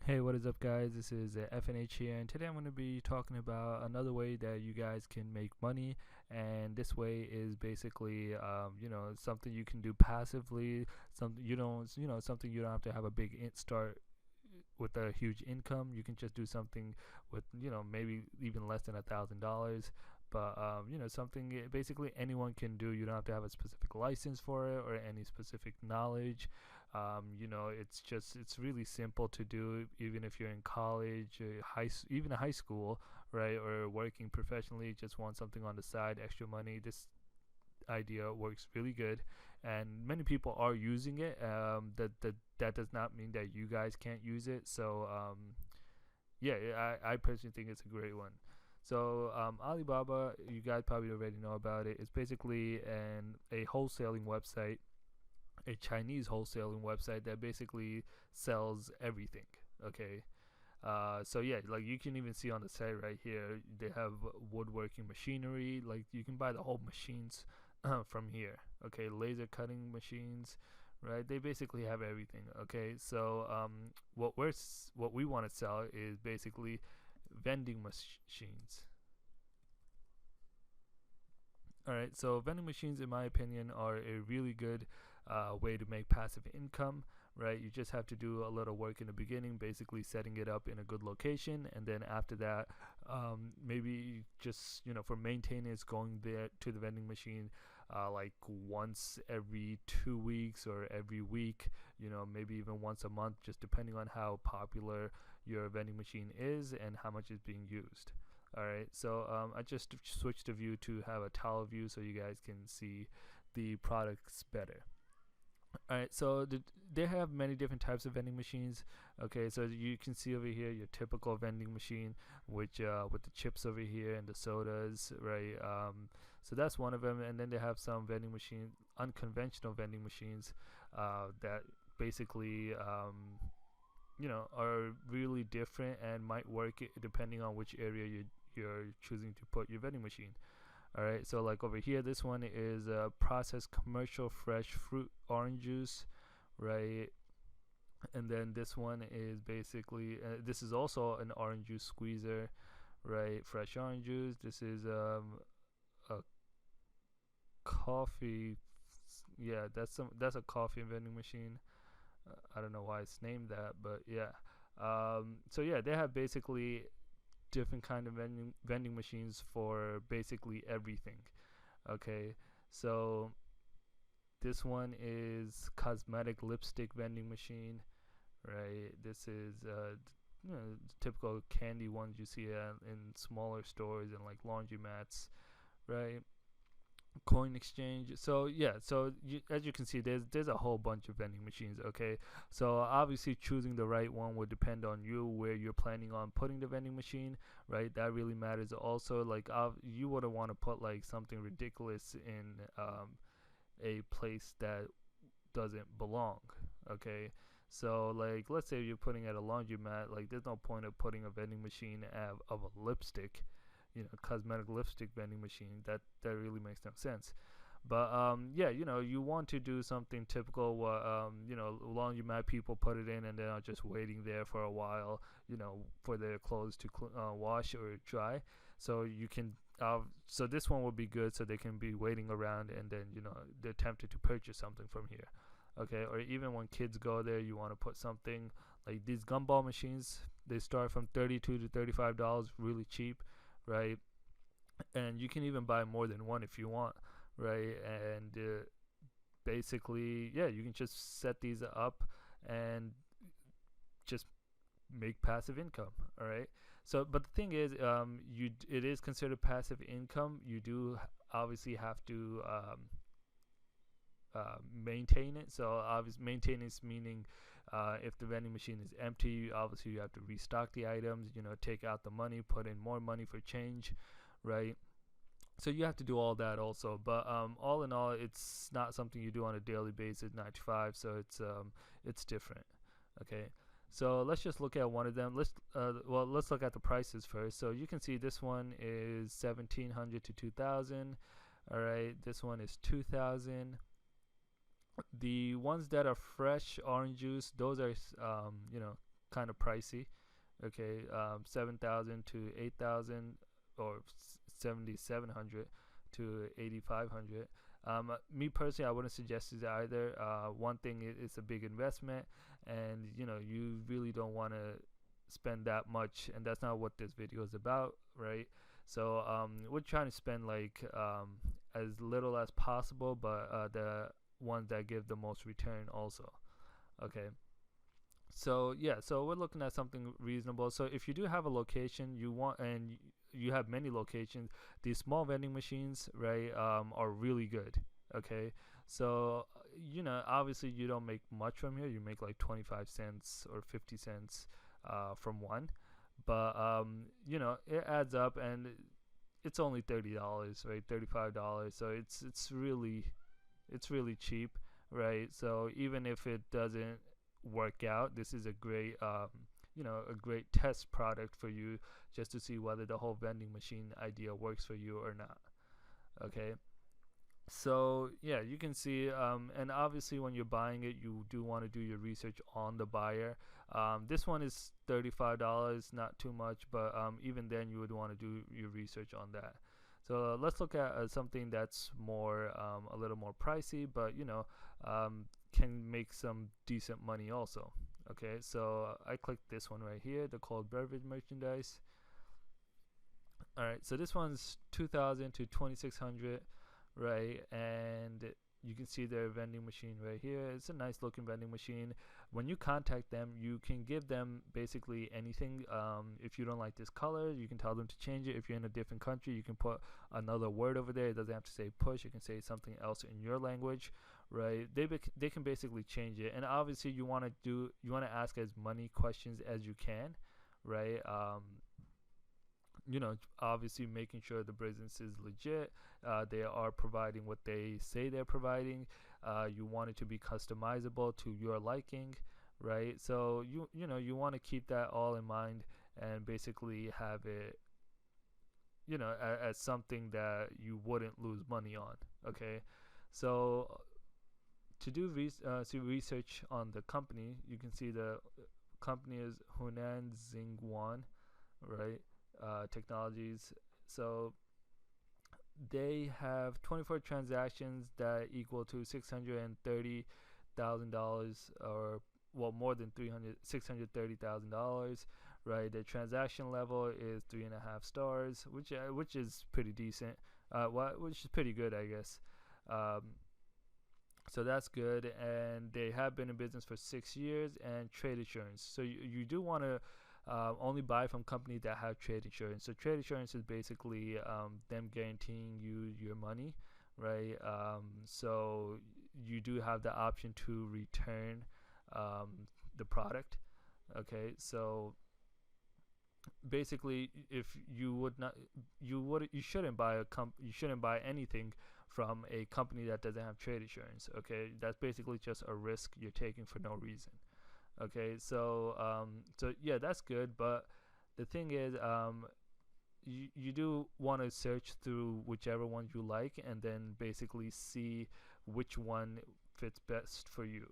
Hey, what is up, guys? This is FNH here, and today I'm going to be talking about another way that you guys can make money. And this way is basically, something you can do passively. Something something you don't have to have a big start with a huge income. You can just do something with, maybe even less than $1,000. But something basically anyone can do. You don't have to have a specific license for it or any specific knowledge. It's really simple to do, even if you're in college, even high school, right, or working professionally. Just want something on the side, extra money. This idea works really good, and many people are using it. That does not mean that you guys can't use it. So yeah, I personally think it's a great one. So Alibaba, you guys probably already know about it. It's basically a wholesaling website, a Chinese wholesaling website that basically sells everything. Okay. So yeah, like you can even see on the site right here, they have woodworking machinery. Like you can buy the whole machines from here. Okay, laser cutting machines, right? They basically have everything. Okay, so what we want to sell is basically vending machines. All right, so vending machines, in my opinion, are a really good way to make passive income. Right, you just have to do a little work in the beginning, basically setting it up in a good location, and then after that, maybe just for maintenance, going there to the vending machine like once every 2 weeks or every week. Maybe even once a month, just depending on how popular your vending machine is and how much is being used. All right, so I just switched the view to have a tile view so you guys can see the products better. All right, so they have many different types of vending machines. Okay, so you can see over here your typical vending machine, which with the chips over here and the sodas, right? So that's one of them, and then they have some vending machine, unconventional vending machines, that basically are really different and might work depending on which area you're choosing to put your vending machine. All right, so like over here, this one is processed commercial fresh fruit orange juice, right? And then this one is basically this is also an orange juice squeezer, right? Fresh orange juice. This is a coffee. Yeah, that's a coffee vending machine. I don't know why it's named that, but yeah. So yeah, they have basically different kind of vending machines for basically everything. Okay, so this one is cosmetic lipstick vending machine, right? This is typical candy ones you see in smaller stores and like laundromats, right? Coin exchange. So yeah, so as you can see, there's a whole bunch of vending machines. Okay, so obviously choosing the right one would depend on you, where you're planning on putting the vending machine, right? That really matters. Also, like you wouldn't want to put like something ridiculous in a place that doesn't belong. Okay, so like let's say you're putting at a laundromat, like there's no point of putting a vending machine of a lipstick, cosmetic lipstick vending machine. That really makes no sense. But yeah, you want to do something typical. What laundromat people put it in, and then are just waiting there for a while, for their clothes to wash or dry. So you can. So this one would be good, so they can be waiting around, and then they're tempted to purchase something from here. Okay, or even when kids go there, you want to put something like these gumball machines. They start from $32 to $35, really cheap, right? And you can even buy more than one if you want, right? And basically, yeah, you can just set these up and just make passive income. All right. So, but the thing is, it is considered passive income. You do obviously have to maintain it. So, obviously, maintenance meaning if the vending machine is empty, obviously you have to restock the items. Take out the money, put in more money for change, right? So you have to do all that also. But all in all, it's not something you do on a daily basis, 9 to 5. So it's different. Okay. So let's just look at one of them. Let's look at the prices first. So you can see this one is 1,700 to 2,000. All right. This one is 2,000. The ones that are fresh orange juice, those are kind of pricey. Okay, 7,000 to 8,000, or 7,700 to 8,500. Me personally, I wouldn't suggest it either. One thing, it's a big investment, and you really don't want to spend that much, and that's not what this video is about, right? So we're trying to spend like as little as possible, but the ones that give the most return also. Okay. So yeah, so we're looking at something reasonable. So if you do have a location you want, and you have many locations, these small vending machines, right, are really good. Okay, so obviously you don't make much from here. You make like 25 cents or 50 cents from one, but it adds up, and it's only $30, right? $35. So it's really cheap, right? So even if it doesn't work out, this is a great a great test product for you, just to see whether the whole vending machine idea works for you or not. Okay, so yeah, you can see, and obviously when you're buying it, you do want to do your research on the buyer. This one is $35, not too much, but even then you would want to do your research on that. So let's look at something that's more a little more pricey, but can make some decent money also. Okay, so I clicked this one right here, the cold beverage merchandise. All right, so this one's 2,000 to 2,600, right? And you can see their vending machine right here. It's a nice looking vending machine. When you contact them, you can give them basically anything. If you don't like this color, you can tell them to change it. If you're in a different country, you can put another word over there. It doesn't have to say push. You can say something else in your language, right? They can basically change it. And obviously you want to ask as many questions as you can, right? Obviously making sure the business is legit. They are providing what they say they're providing. You want it to be customizable to your liking, right? So you want to keep that all in mind, and basically have it as something that you wouldn't lose money on. Okay, so to do research on the company, you can see the company is Hunan Xingguan, right? Technologies. So they have 24 transactions that equal to $630,000, or more than $630,000, right? The transaction level is 3.5 stars, which is pretty decent. Which is pretty good, I guess. So that's good, and they have been in business for 6 years, and trade insurance. So you do want to only buy from companies that have trade insurance. So trade insurance is basically them guaranteeing you your money, right? So you do have the option to return the product. Okay, so basically, if you shouldn't buy anything from a company that doesn't have trade insurance. Okay, that's basically just a risk you're taking for no reason. Okay, so yeah, that's good, but the thing is, you do want to search through whichever ones you like, and then basically see which one fits best for you.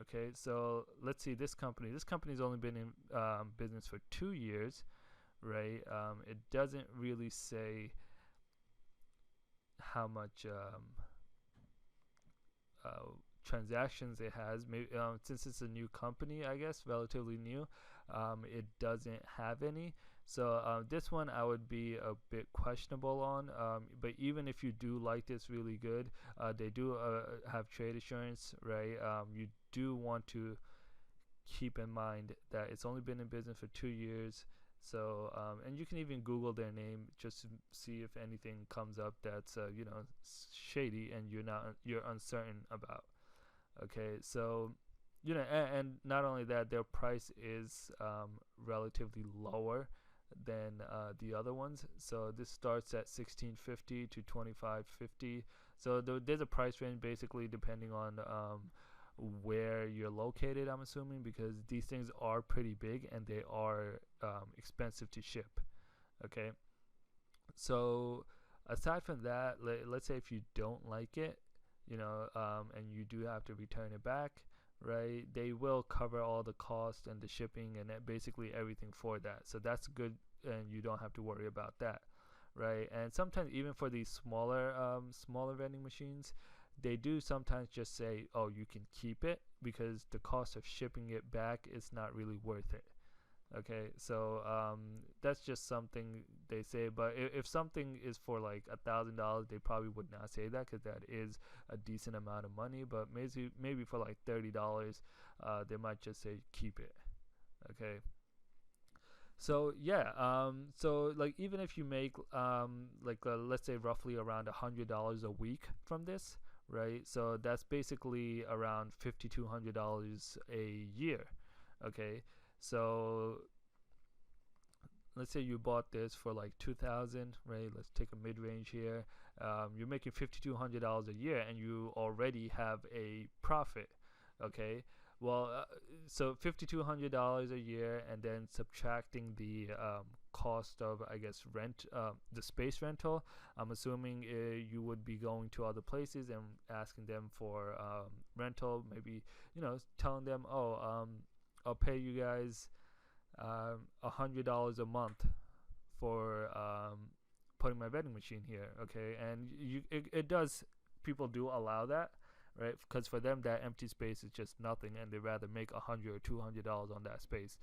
Okay, so let's see this company's only been in business for 2 years, right? It doesn't really say how much transactions it has. Maybe since it's a new company, I guess relatively new, it doesn't have any. So this one I would be a bit questionable on, but even if you do like this really good, they do have trade insurance, right? You do want to keep in mind that it's only been in business for 2 years. So and you can even Google their name just to see if anything comes up that's shady and you're uncertain about. Okay, so and not only that, their price is relatively lower than the other ones. So this starts at $16.50 to $25.50. So there's a price range basically depending on where you're located, I'm assuming, because these things are pretty big and they are expensive to ship. Okay, so aside from that, let's say if you don't like it, and you do have to return it back, right, they will cover all the cost and the shipping and basically everything for that. So that's good, and you don't have to worry about that, right? And sometimes even for these smaller vending machines, they do sometimes just say, oh, you can keep it because the cost of shipping it back is not really worth it. Okay, so that's just something they say. But if something is for like $1,000, they probably would not say that because that is a decent amount of money. But maybe for like $30, they might just say keep it. Okay. So yeah, so like even if you make let's say roughly around $100 a week from this, right? So that's basically around $5,200 a year. Okay, so let's say you bought this for like 2,000, right? Let's take a mid-range here. You're making $5,200 a year, and you already have a profit. Okay, well, so $5,200 a year, and then subtracting the cost of, I guess, rent, the space rental. I'm assuming you would be going to other places and asking them for rental. Maybe telling them, oh, I'll pay you guys $100 a month for putting my vending machine here. Okay, and it does, people do allow that, right? Because for them that empty space is just nothing, and they rather make $100 or $200 on that space.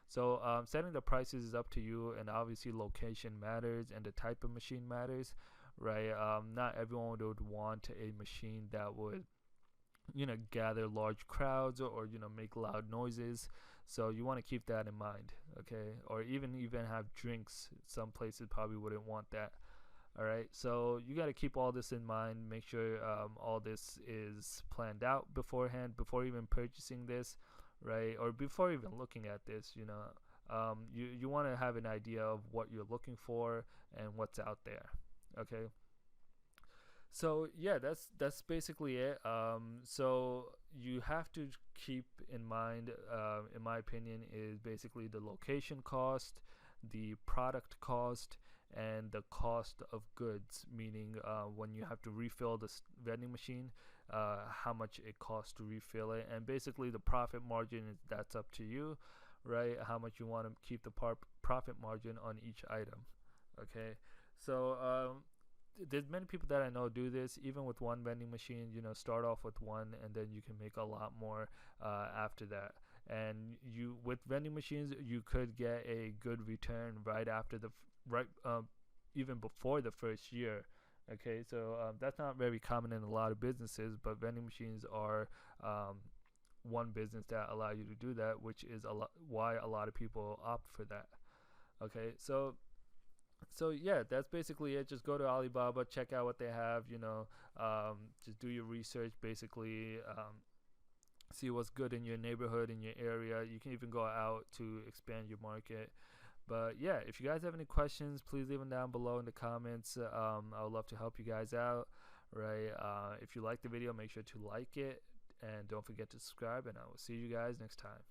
So setting the prices is up to you, and obviously location matters and the type of machine matters, right? Not everyone would want a machine that would gather large crowds, or make loud noises. So you want to keep that in mind. Okay, or even have drinks. Some places probably wouldn't want that. All right, so you got to keep all this in mind. Make sure all this is planned out beforehand, before even purchasing this, right? Or before even looking at this. You want to have an idea of what you're looking for and what's out there. Okay. So yeah, that's basically it. So you have to keep in mind, in my opinion, is basically the location cost, the product cost, and the cost of goods. Meaning, when you have to refill the vending machine, how much it costs to refill it, and basically the profit margin that's up to you, right? How much you want to keep the profit margin on each item. Okay, so there's many people that I know do this, even with one vending machine. Start off with one, and then you can make a lot more after that. And you, with vending machines, you could get a good return right after even before the first year. Okay, so that's not very common in a lot of businesses, but vending machines are one business that allow you to do that, which is why a lot of people opt for that. Okay, so yeah, that's basically it. Just go to Alibaba, check out what they have. Just do your research, basically. See what's good in your neighborhood, in your area. You can even go out to expand your market. But yeah, if you guys have any questions, please leave them down below in the comments. I would love to help you guys out, right? If you like the video, make sure to like it, and don't forget to subscribe, and I will see you guys next time.